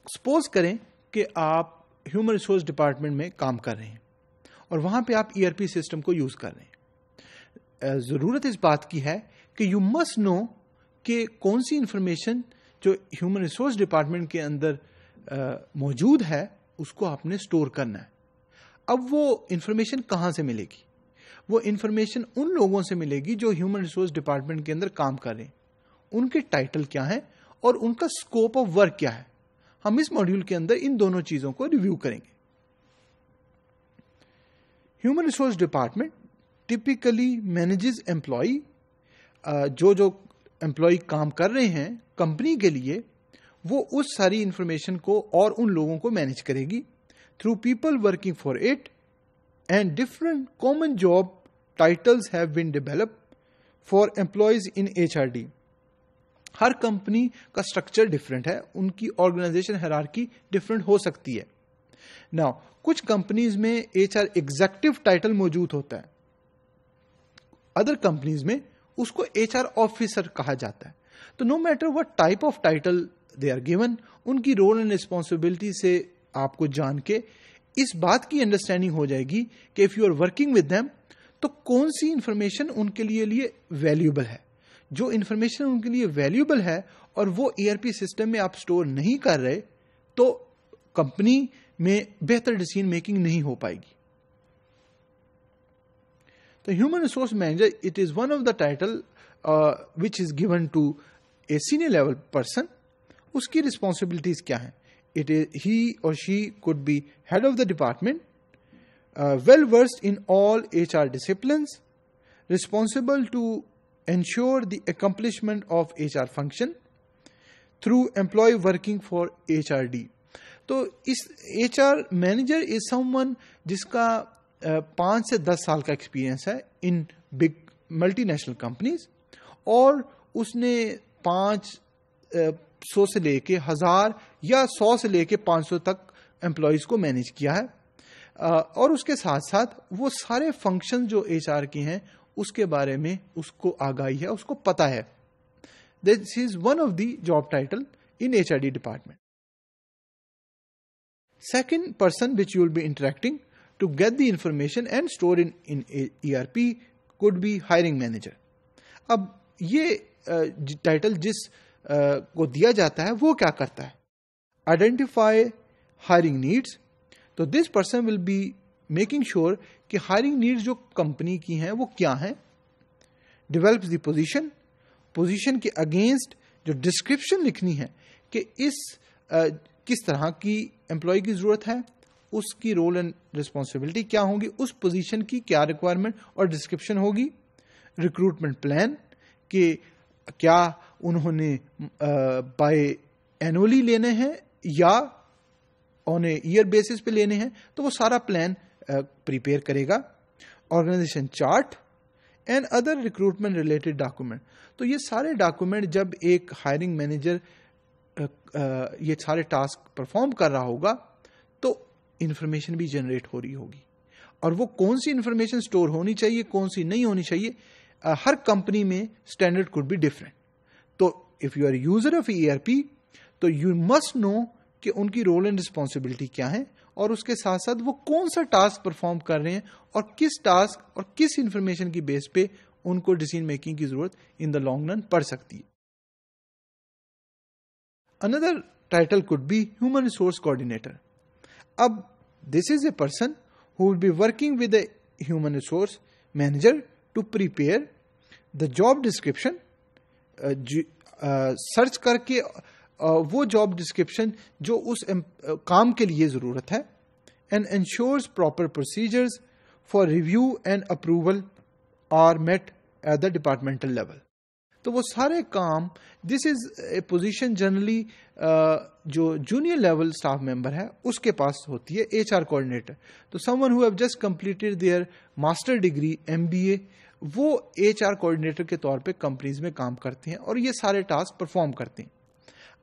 Suppose کریں کہ آپ ہیومن ریسورس ڈپارٹمنٹ میں کام کر رہے ہیں اور وہاں پہ آپ ERP سسٹم کو یوز کر رہے ہیں. ضرورت اس بات کی ہے کہ یو مسٹ نو کہ کون سی انفارمیشن جو ہیومن ریسورس ڈپارٹمنٹ کے اندر موجود ہے اس کو آپ نے اسٹور کرنا ہے. اب وہ انفارمیشن کہاں سے ملے گی؟ وہ انفارمیشن ان لوگوں سے ملے گی جو ہیومن ریسورس ڈپارٹمنٹ کے اندر کام کر رہے ہیں. ان کے ٹائٹل کیا ہیں اور ان کا اسکوپ آف ورک کیا ہے. ہم اس ماڈیول کے اندر ان دونوں چیزوں کو ریویو کریں گے. Human resource department typically manages employee. جو امپلائی کام کر رہے ہیں کمپنی کے لیے وہ اس ساری انفارمیشن کو اور ان لوگوں کو مینج کرے گی through people working for it and different common job titles have been develop for employees in HRD. Hare company کا اسٹرکچر ڈفرینٹ ہے, ان کی آرگنائزیشن ہیرارکی ڈفرینٹ ہو سکتی ہے. Now, کچھ کمپنیز میں HR ایگزیکٹو ٹائٹل موجود ہوتا ہے, ادر کمپنیز میں اس کو HR آفیسر کہا جاتا ہے. تو no matter what type of title they are given, ان کی رول اینڈ ریسپانسبلٹی سے آپ کو جان کے اس بات کی انڈرسٹینڈنگ ہو جائے گی کہ if you are working with them تو کون سی انفارمیشن ان کے لیے ویلیوبل ہے. جو انفارمیشن ان کے لیے ویلیوبل ہے اور وہ ERP سسٹم میں آپ اسٹور نہیں کر رہے تو کمپنی میں بہتر ڈیسیژن میکنگ نہیں ہو پائے گی. تو human resource manager it is one of the title which is given to a senior level person. اس کی ریسپانسبلٹیز کیا ہیں؟ ہی اور she could be head of the department, well versed in all HR disciplines, responsible to ensure the accomplishment of HR function through employee working for HRD. تو اس HR manager is someone جس کا 5 سے 10 سال کا experience ہے in big multi national companies, اور اس نے 500 سے لے کے 1000 یا 100 سے لے کے 500 تک امپلائیز کو مینیج کیا ہے, اور اس کے ساتھ ساتھ وہ سارے فنکشن جو HR کے ہیں اس کے بارے میں اس کو آگاہی ہے, اس کو پتا ہے. This is one of the job title in HRD department. Second person which you will be interacting to get the information and store in ERP could be hiring manager. اب یہ ٹائٹل جس کو دیا جاتا ہے وہ کیا کرتا ہے؟ Identify hiring needs. تو this person will be making sure کہ ہائرنگ نیڈز جو کمپنی کی ہیں وہ کیا ہیں. ڈیولپ دی پوزیشن کے اگینسٹ جو ڈسکرپشن لکھنی ہے کہ کس طرح کی امپلائی کی ضرورت ہے, اس کی رول اینڈ ریسپانسبلٹی کیا ہوگی, اس پوزیشن کی کیا ریکوائرمنٹ اور ڈسکرپشن ہوگی. ریکروٹمنٹ پلان کہ کیا انہوں نے بائی اینولی لینے ہیں یا آن اے ایئر بیسس پہ لینے ہیں, تو وہ سارا پلان پریپیئر کرے گا. Organization chart and other recruitment related document. تو یہ سارے ڈاکومنٹ جب ایک ہائرنگ مینیجر یہ سارے ٹاسک پرفارم کر رہا ہوگا تو انفارمیشن بھی جنریٹ ہو رہی ہوگی, اور وہ کون سی انفارمیشن اسٹور ہونی چاہیے کون سی نہیں ہونی چاہیے, ہر کمپنی میں اسٹینڈرڈ کوڈ بی ڈفرینٹ. تو if you are user of ERP تو یو مسٹ نو کہ ان کی رول اینڈ رسپانسبلٹی کیا ہے, اور اس کے ساتھ ساتھ وہ کون سا ٹاسک پرفارم کر رہے ہیں اور کس ٹاسک اور کس انفارمیشن کی بیس پہ ان کو ڈیسیژن میکنگ کی ضرورت ان دا لانگ رن پڑ سکتی ہے. اندر title could be human resource coordinator. اب this is a person who will be working with a human resource manager to prepare the job description, search کر کے وہ جاب ڈسکرپشن جو اس کام کے لیے ضرورت ہے, and ensures proper procedures for review and approval are met at the departmental level. تو وہ سارے کام, this is a position generally جو جونیئر لیول اسٹاف ممبر ہے اس کے پاس ہوتی ہے, HR کوآرڈینیٹر. تو someone who have just completed their master degree MBA, وہ HR کوآرڈینیٹر کے طور پہ کمپنیز میں کام کرتے ہیں اور یہ سارے ٹاسک پرفارم کرتے ہیں.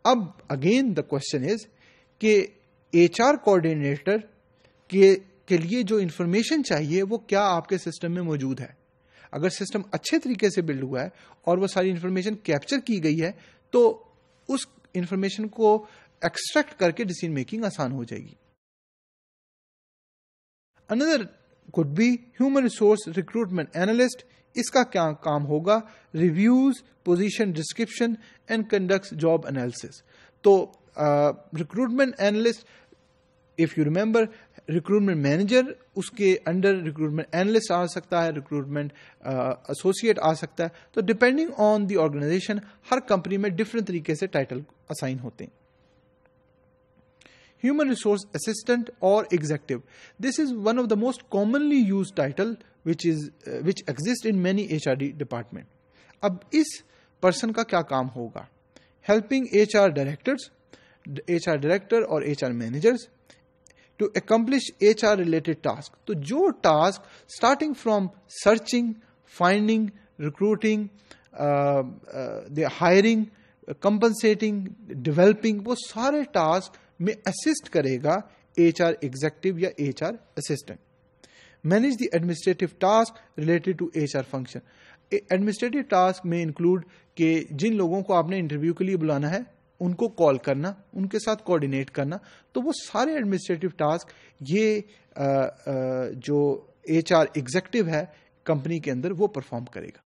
اب اگین دا کوشچن از کہ HR کوآرڈینیٹر کے لیے جو انفارمیشن چاہیے وہ کیا آپ کے سسٹم میں موجود ہے. اگر سسٹم اچھے طریقے سے بلڈ ہوا ہے اور وہ ساری انفارمیشن کیپچر کی گئی ہے تو اس انفارمیشن کو ایکسٹریکٹ کر کے ڈیسیژن میکنگ آسان ہو جائے گی. اندر could be human resource recruitment analyst. اس کا کیا کام ہوگا؟ Reviews position description and conducts job analysis. تو recruitment analyst, if you remember, recruitment manager, اس کے انڈر ریکروٹمنٹ اینالسٹ آ سکتا ہے، ریکروٹمنٹ ایسوسیٹ آ سکتا ہے. تو ڈپینڈنگ آن دی آرگنائزیشن ہر کمپنی میں ڈفرنٹ طریقے سے ٹائٹل اسائن ہوتے ہیں. Human resource assistant or executive. This is one of the most commonly used title which exists in many HRD department. اب اس پرسن کا کیا کام ہوگا؟ Helping HR directors, HR director اور HR managers to accomplish HR related task. تو جو task starting from searching, finding, recruiting, hiring, compensating, developing، وہ سارے ٹاسک میں اسسٹ کرے گا ایچ آر ایگزیکٹو یا H R assistant. Manage the administrative task related to H R function. Administrative task میں include کہ جن لوگوں کو آپ نے انٹرویو کے لیے بلانا ہے ان کو کال کرنا، ان کے ساتھ کوآرڈینیٹ کرنا. تو وہ سارے ایڈمنسٹریٹو ٹاسک یہ جو ایچ آر ایگزیکٹو ہے کمپنی کے اندر وہ پرفارم کرے گا.